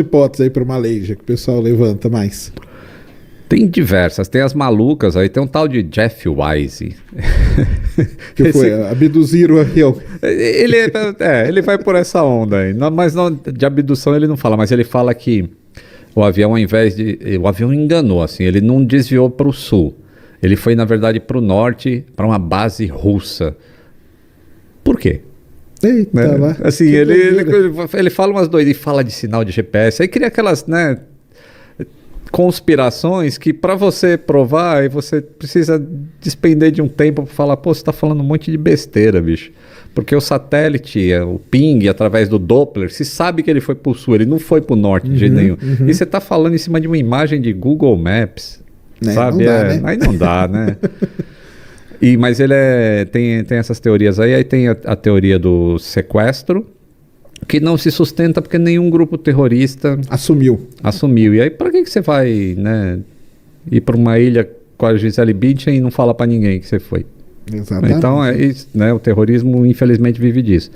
hipóteses aí para uma lei, já que o pessoal levanta mais. Tem diversas, tem as malucas aí, tem um tal de Jeff Wise. Que foi abduzir o avião. Ele vai por essa onda aí. Mas não, de abdução ele não fala, mas ele fala que o avião, ao invés de. O avião enganou, assim, ele não desviou para o sul. Ele foi, na verdade, para o norte, para uma base russa. Por quê? Eita, lá. Assim, ele fala umas doidas, ele fala de sinal de GPS, aí cria aquelas, né, conspirações que para você provar, aí você precisa despender de um tempo para falar, pô, você tá falando um monte de besteira, bicho. Porque o satélite, o ping, através do Doppler, se sabe que ele foi pro sul, ele não foi pro norte de jeito nenhum. E você tá falando em cima de uma imagem de Google Maps, sabe? Não dá, né? Aí não dá, né? Mas ele tem essas teorias aí tem a teoria do sequestro, que não se sustenta porque nenhum grupo terrorista Assumiu. E aí, para que você vai, né, ir para uma ilha com a Gisele Bündchen e não falar para ninguém que você foi? Exatamente. Então, né, o terrorismo, infelizmente, vive disso.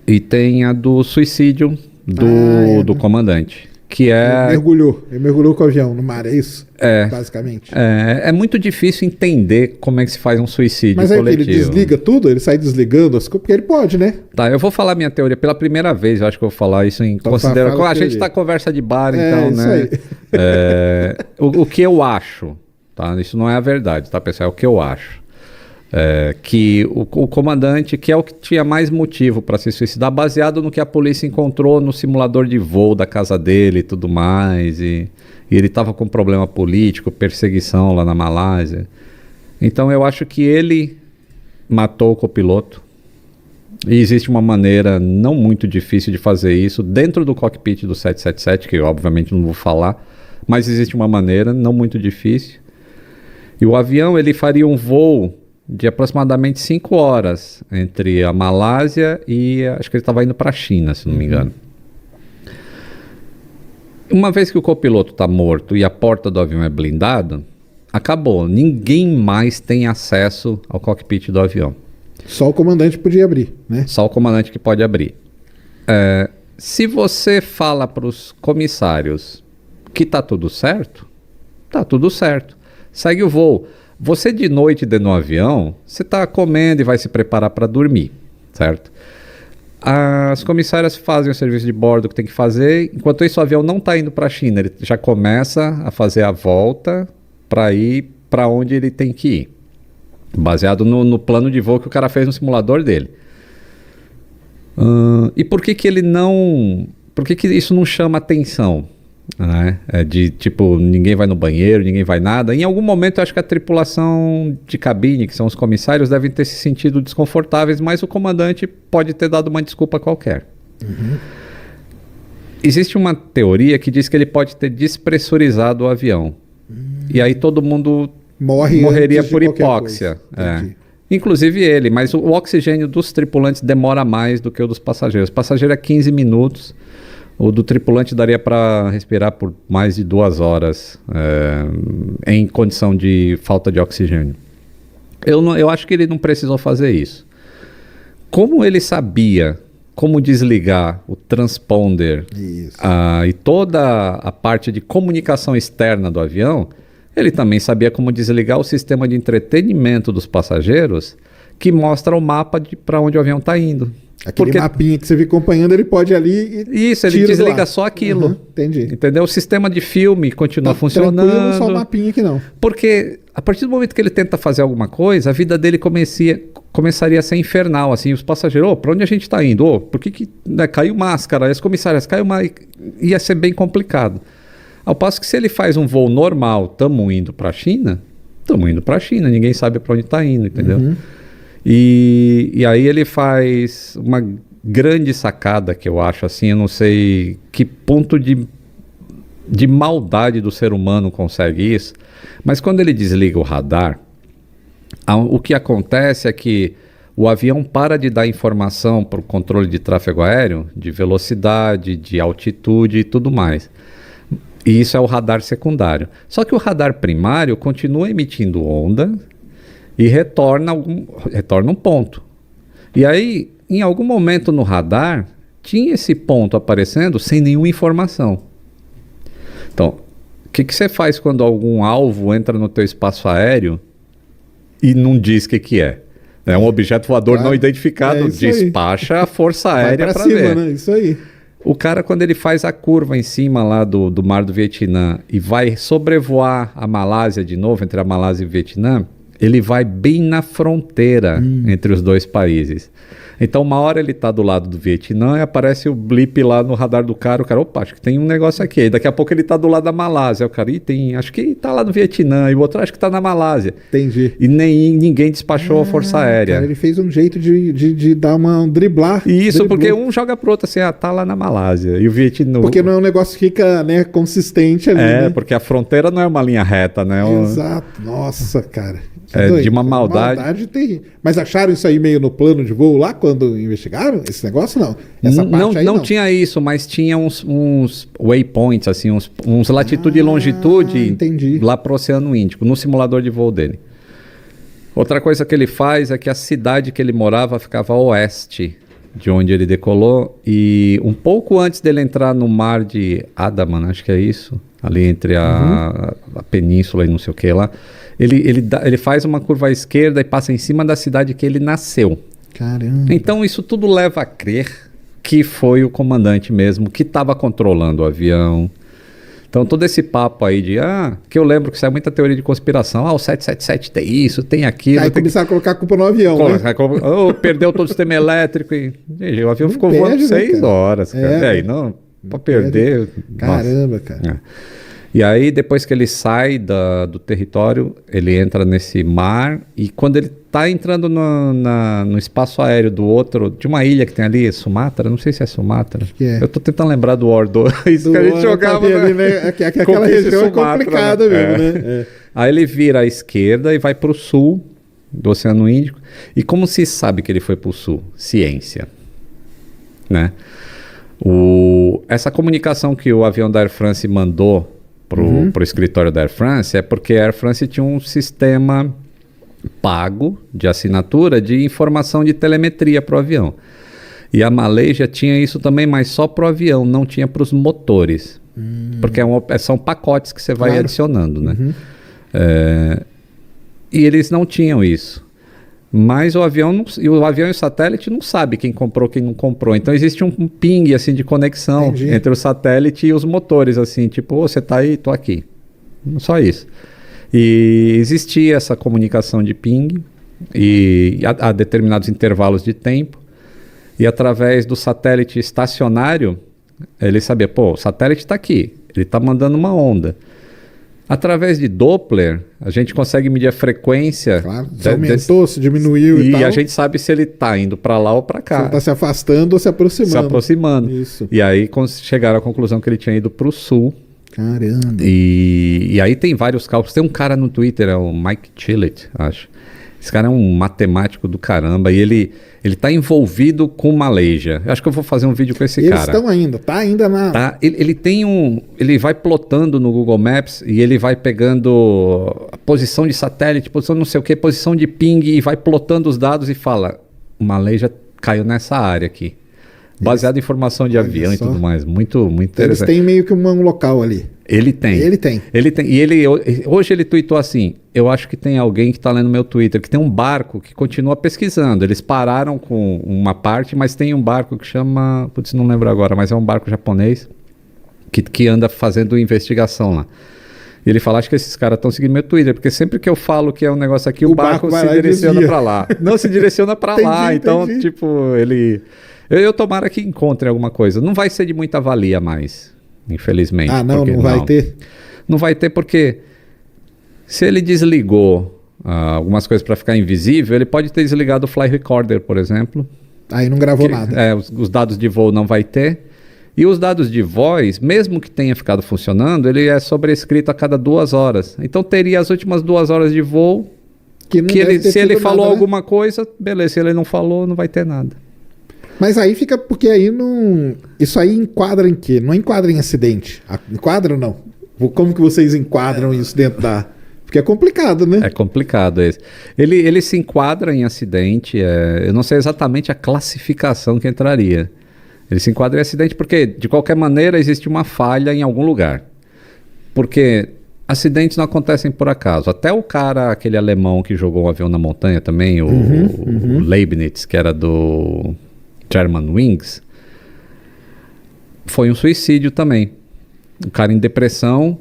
E tem a do suicídio do comandante, que é... Ele mergulhou com o avião no mar, é isso? Basicamente. É muito difícil entender como é que se faz um suicídio coletivo. Mas ele desliga tudo? Ele sai desligando as coisas? Porque ele pode, né? Tá, eu vou falar minha teoria pela primeira vez, eu acho que eu vou falar isso em consideração. A gente tá conversa de bar, então, isso né? Aí. O que eu acho, tá? Isso não é a verdade, tá, pessoal? É o que eu acho. Que o comandante, que é o que tinha mais motivo para se suicidar, baseado no que a polícia encontrou no simulador de voo da casa dele e tudo mais, e ele estava com problema político, perseguição lá na Malásia. Então eu acho que ele matou o copiloto, e existe uma maneira não muito difícil de fazer isso dentro do cockpit do 777, que eu obviamente não vou falar, mas existe uma maneira não muito difícil. E o avião, ele faria um voo de aproximadamente 5 horas entre a Malásia e acho que ele estava indo para a China, se não me engano. Uma vez que o copiloto está morto e a porta do avião é blindada, acabou. Ninguém mais tem acesso ao cockpit do avião. Só o comandante podia abrir, né? Só o comandante que pode abrir. Se você fala para os comissários que está tudo certo, está tudo certo. Segue o voo. Você de noite dentro do avião, você está comendo e vai se preparar para dormir, certo? As comissárias fazem o serviço de bordo que tem que fazer, enquanto isso o avião não está indo para a China, ele já começa a fazer a volta para ir para onde ele tem que ir, baseado no plano de voo que o cara fez no simulador dele. E por que ele não... Por que isso não chama atenção? Né? De tipo, ninguém vai no banheiro, ninguém vai nada. Em algum momento eu acho que a tripulação de cabine, que são os comissários, devem ter se sentido desconfortáveis, mas o comandante pode ter dado uma desculpa qualquer. Existe uma teoria que diz que ele pode ter despressurizado o avião. E aí todo mundo morreria por hipóxia. Inclusive ele, mas o oxigênio dos tripulantes demora mais do que o dos passageiros. O passageiro é 15 minutos. O do tripulante daria para respirar por mais de 2 horas em condição de falta de oxigênio. Eu acho que ele não precisou fazer isso. Como ele sabia como desligar o transponder e toda a parte de comunicação externa do avião, ele também sabia como desligar o sistema de entretenimento dos passageiros, que mostra o mapa para onde o avião está indo. Aquele mapinha que você fica acompanhando, ele pode ir ali e isso, ele desliga só aquilo. Entendi. Entendeu? O sistema de filme continua funcionando. Tranquilo, só o mapinha que não. Porque a partir do momento que ele tenta fazer alguma coisa, a vida dele começaria a ser infernal. Assim, os passageiros, para onde a gente está indo? Por que né, caiu máscara? As comissárias, caiu uma... Ia ser bem complicado. Ao passo que se ele faz um voo normal, estamos indo para a China, ninguém sabe para onde está indo, entendeu? E aí ele faz uma grande sacada que eu acho, assim, eu não sei que ponto de maldade do ser humano consegue isso, mas quando ele desliga o radar, o que acontece é que o avião para de dar informação para o controle de tráfego aéreo, de velocidade, de altitude e tudo mais. E isso é o radar secundário. Só que o radar primário continua emitindo onda e retorna um ponto. E aí, em algum momento no radar, tinha esse ponto aparecendo sem nenhuma informação. Então, o que você faz quando algum alvo entra no teu espaço aéreo e não diz o que é? É um objeto voador não identificado, despacha a força aérea para ver. Né? Isso aí. O cara, quando ele faz a curva em cima lá do mar do Vietnã e vai sobrevoar a Malásia de novo, entre a Malásia e o Vietnã, ele vai bem na fronteira entre os dois países. Então, uma hora ele está do lado do Vietnã e aparece o blip lá no radar do cara. O cara, opa, acho que tem um negócio aqui. Aí daqui a pouco ele está do lado da Malásia. O cara, acho que está lá no Vietnã. E o outro, acho que está na Malásia. Entendi. E ninguém despachou a Força Aérea. Cara, ele fez um jeito de dar um driblar. Isso, porque um joga pro outro assim, tá lá na Malásia. E o Vietnã... Porque não é um negócio que fica, né, consistente ali, né? Porque a fronteira não é uma linha reta, né? Exato. Nossa, cara. De uma maldade terrível. Mas acharam isso aí meio no plano de voo lá, quando investigaram esse negócio? Não. Essa parte aí não tinha isso, mas tinha uns waypoints, assim, uns latitude e longitude entendi. Lá pro Oceano Índico, no simulador de voo dele. Outra coisa que ele faz é que a cidade que ele morava ficava a oeste de onde ele decolou, e um pouco antes dele entrar no mar de Andaman, acho que é isso, ali entre a península e não sei o que lá, ele faz uma curva à esquerda e passa em cima da cidade que ele nasceu. Caramba. Então isso tudo leva a crer que foi o comandante mesmo que estava controlando o avião. Então todo esse papo aí que eu lembro que saiu muita teoria de conspiração. O 777 tem isso, tem aquilo. Aí começaram a colocar a culpa no avião, né? Perdeu todo o sistema elétrico. O avião ficou voando 6 horas. Cara. Aí não, para perder... Caramba, cara. E aí, depois que ele sai do território, ele entra nesse mar, e quando ele está entrando no espaço aéreo de uma ilha que tem ali, Sumatra, não sei se é Sumatra. Eu estou tentando lembrar do War 2, que a gente jogava. Ali, né? Aquela região Sumatra, é complicada mesmo, né? Aí ele vira à esquerda e vai para o sul do Oceano Índico. E como se sabe que ele foi para o sul? Ciência. Né? Essa comunicação que o avião da Air France mandou pro escritório da Air France é porque a Air France tinha um sistema pago de assinatura de informação de telemetria para o avião. E a Malaysia tinha isso também, mas só para o avião, não tinha para os motores. Porque são pacotes que você vai adicionando, né? E eles não tinham isso. Mas o avião e o satélite não sabe quem comprou, quem não comprou. Então existe um ping assim de conexão entre o satélite e os motores, assim, tipo, você tá aí, tô aqui. Só isso. E existia essa comunicação de ping e a determinados intervalos de tempo. E através do satélite estacionário, ele sabia, o satélite está aqui, ele está mandando uma onda. Através de Doppler, a gente consegue medir a frequência. Claro, se aumentou, se diminuiu e tal. E a gente sabe se ele está indo para lá ou para cá. Se ele está se afastando ou se aproximando. Se aproximando. Isso. E aí chegaram à conclusão que ele tinha ido para o sul. Caramba. E aí tem vários cálculos. Tem um cara no Twitter, é o Mike Chillett, acho. Esse cara é um matemático do caramba e ele está envolvido com Malaysia. Eu acho que eu vou fazer um vídeo com esse cara. Eles estão ainda, tá ainda na... Tá, ele vai plotando no Google Maps e ele vai pegando a posição de satélite, posição não sei o que, posição de ping e vai plotando os dados e fala, Malaysia caiu nessa área aqui. Baseado em informação de avião e tudo mais. Muito, muito interessante. Eles têm meio que um local ali. Ele tem. E hoje ele tweetou assim, eu acho que tem alguém que está lendo meu Twitter, que tem um barco que continua pesquisando. Eles pararam com uma parte, mas tem um barco que chama... Putz, não lembro agora, mas é um barco japonês que anda fazendo investigação lá. E ele fala, acho que esses caras estão seguindo meu Twitter, porque sempre que eu falo que é um negócio aqui, o barco se direciona para lá. Não, se direciona para lá. Então, tipo, ele... Eu tomara que encontre alguma coisa. Não vai ser de muita valia mais, infelizmente. Não vai ter? Não vai ter porque se ele desligou algumas coisas para ficar invisível, ele pode ter desligado o Fly Recorder, por exemplo. Aí não gravou nada. Os dados de voo não vai ter. E os dados de voz, mesmo que tenha ficado funcionando, ele é sobrescrito a cada 2 horas. Então teria as últimas 2 horas de voo se ele falou alguma coisa, beleza. Se ele não falou, não vai ter nada. Mas aí fica, porque aí não... Isso aí enquadra em quê? Não enquadra em acidente. Enquadra ou não? Como que vocês enquadram isso dentro da... Porque é complicado, né? É complicado esse. Ele se enquadra em acidente, eu não sei exatamente a classificação que entraria. Ele se enquadra em acidente porque, de qualquer maneira, existe uma falha em algum lugar. Porque acidentes não acontecem por acaso. Até o cara, aquele alemão que jogou um avião na montanha também, o Leibniz, que era do Germanwings, foi um suicídio também. O cara em depressão,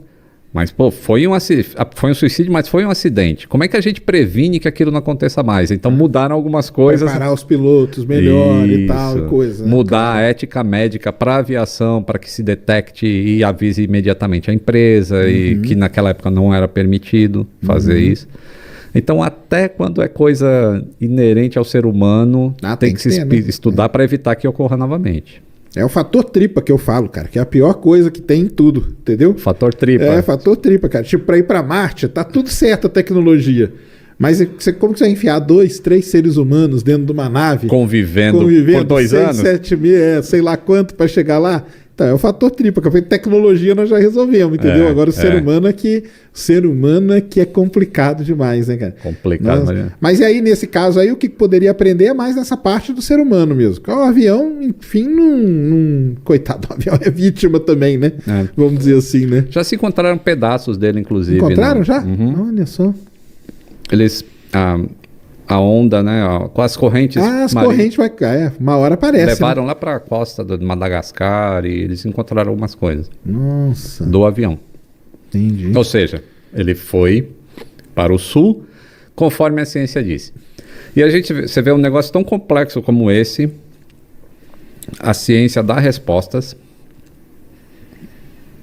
mas pô, foi um suicídio, mas foi um acidente. Como é que a gente previne que aquilo não aconteça mais? Então mudaram algumas coisas. Preparar os pilotos melhor e tal, coisa. Mudar a ética médica para a aviação, para que se detecte e avise imediatamente a empresa, e que naquela época não era permitido fazer isso. Então, até quando é coisa inerente ao ser humano, tem que se estudar para evitar que ocorra novamente. É o fator tripa que eu falo, cara, que é a pior coisa que tem em tudo, entendeu? Fator tripa. É, fator tripa, cara. Tipo, pra ir pra Marte, tá tudo certo a tecnologia. Mas como que você vai enfiar 2, 3 seres humanos dentro de uma nave? Convivendo por 2 anos? 7 mil, sei lá quanto pra chegar lá? Então, é o fator tripa, que a tecnologia nós já resolvemos, entendeu? Agora o ser humano é que é complicado demais, né, cara? Complicado, mas e aí, nesse caso aí, o que poderia aprender é mais nessa parte do ser humano mesmo. O avião, enfim, coitado, o avião é vítima também, né? Vamos dizer assim, né? Já se encontraram pedaços dele, inclusive. Encontraram já? Olha só. Eles... A onda, né? Com as correntes. As correntes vai cair. Uma hora aparece. Levaram lá para a costa de Madagascar e eles encontraram algumas coisas. Nossa. Do avião. Entendi. Ou seja, ele foi para o sul, conforme a ciência disse. E você vê um negócio tão complexo como esse, a ciência dá respostas,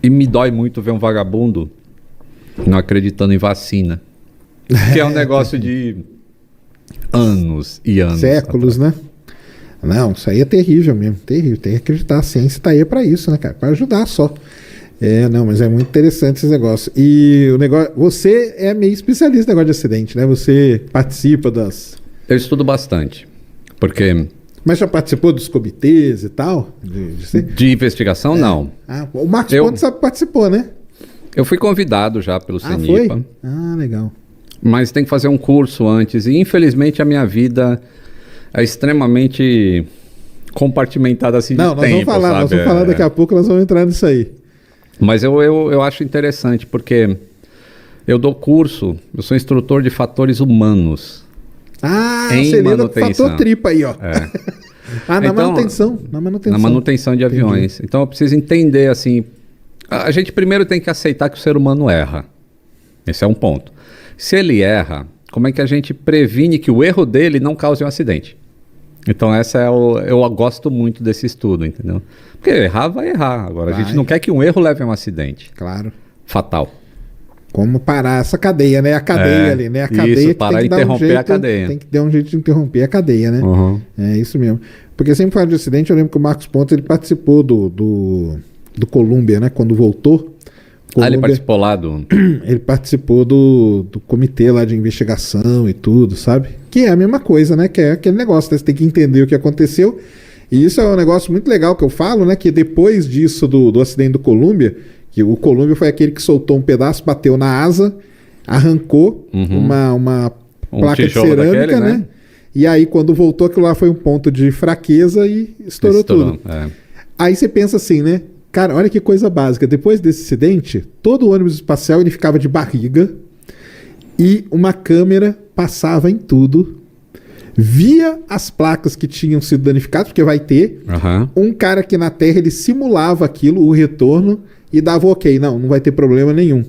e me dói muito ver um vagabundo não acreditando em vacina. Que é um negócio de anos e anos. Séculos, né? Não, isso aí é terrível mesmo. Terrível. Tem que acreditar. A ciência está aí para isso, né, cara? Para ajudar só. Não, mas é muito interessante esse negócio. E o negócio. Você é meio especialista no negócio de acidente, né? Você participa das. Eu estudo bastante. Porque. Mas já participou dos comitês e tal? De investigação, não. O Marcos Pontes participou, né? Eu fui convidado já pelo CENIPA. Foi? Legal. Mas tem que fazer um curso antes. E infelizmente a minha vida é extremamente compartimentada assim de tempo, nós vamos falar daqui a pouco, nós vamos entrar nisso aí. Mas eu acho interessante, porque eu dou curso, eu sou instrutor de fatores humanos. Em manutenção. Fator tripa aí, ó. Na então, manutenção. Na manutenção de aviões. Entendi. Então eu preciso entender assim, a gente primeiro tem que aceitar que o ser humano erra. Esse é um ponto. Se ele erra, como é que a gente previne que o erro dele não cause um acidente? Então eu gosto muito desse estudo, entendeu? Porque errar vai errar. Agora, a gente não quer que um erro leve a um acidente. Claro. Fatal. Como parar essa cadeia, né? A cadeia ali, né? A cadeia isso, parar e interromper a cadeia. Tem que dar um jeito de interromper a cadeia, né? É isso mesmo. Porque sempre fala de acidente, eu lembro que o Marcos Pontes, ele participou do Columbia, né? Quando voltou. Ele participou lá do... Ele participou do comitê lá de investigação e tudo, sabe? Que é a mesma coisa, né? Que é aquele negócio, né? Você tem que entender o que aconteceu. E isso é um negócio muito legal que eu falo, né? Que depois disso, do acidente do Columbia, que o Columbia foi aquele que soltou um pedaço, bateu na asa, arrancou uma placa de cerâmica, daquele, né? E aí, quando voltou, aquilo lá foi um ponto de fraqueza e estourou tudo. Aí você pensa assim, né? Cara, olha que coisa básica. Depois desse acidente, todo o ônibus espacial ele ficava de barriga e uma câmera passava em tudo, via as placas que tinham sido danificadas, porque vai ter. Um cara aqui na Terra, ele simulava aquilo, o retorno, e dava ok. Não vai ter problema nenhum.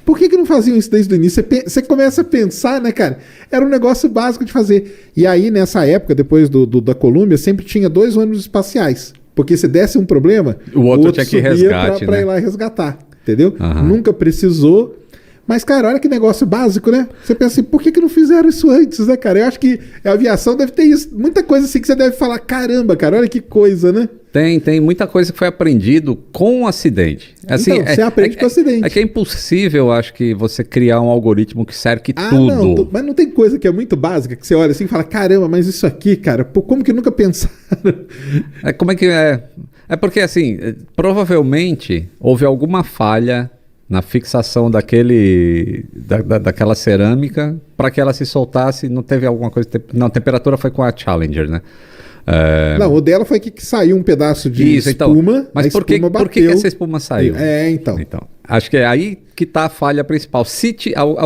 Por que não faziam isso desde o início? Você começa a pensar, né, cara? Era um negócio básico de fazer. E aí, nessa época, depois da Columbia, sempre tinha 2 ônibus espaciais. Porque se desse um problema, o outro tinha que resgate, pra ir lá resgatar, entendeu? Nunca precisou. Mas, cara, olha que negócio básico, né? Você pensa assim, por que não fizeram isso antes, né, cara? Eu acho que a aviação deve ter isso. Muita coisa assim que você deve falar, caramba, cara, olha que coisa, né? Tem muita coisa que foi aprendido com o acidente. Assim, então, você aprende com o acidente. É que é impossível, acho que, você criar um algoritmo que cerque tudo. Não, mas não tem coisa que é muito básica, que você olha assim e fala, caramba, mas isso aqui, cara, como que nunca pensaram? Como é que é? É porque, assim, provavelmente houve alguma falha na fixação daquela cerâmica para que ela se soltasse. Não teve alguma coisa... Não, a temperatura foi com a Challenger, né? Não, o dela foi que saiu um pedaço de Isso, então, espuma, mas a por que espuma por que bateu. essa espuma saiu? Então. Acho que é aí que está a falha principal. Se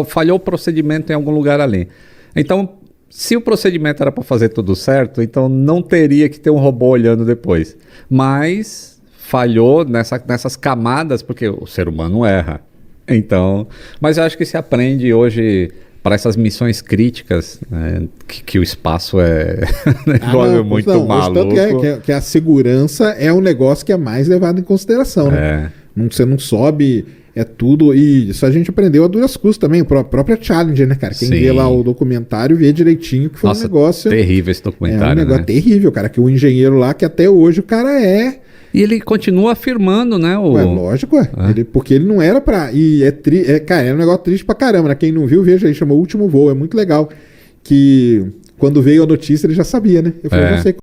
falhou o procedimento em algum lugar ali. Então, se o procedimento era para fazer tudo certo, então não teria que ter um robô olhando depois. Mas falhou nessas camadas, porque o ser humano erra. Então, mas eu acho que se aprende hoje para essas missões críticas, né, que o espaço é muito maluco. Tanto que a segurança é um negócio que é mais levado em consideração, né? Você não sobe, é tudo. E isso a gente aprendeu a duras custas também, a própria Challenger, né, cara? Quem vê lá o documentário vê direitinho que foi um negócio. Terrível esse documentário. É um negócio terrível, cara. Que o engenheiro lá, que até hoje o cara é. E ele continua afirmando, né? Lógico, porque ele não era pra. E cara, é um negócio triste pra caramba, né? Quem não viu, veja aí, chama O Último Voo. É muito legal. Que quando veio a notícia ele já sabia, né? Eu falei, não sei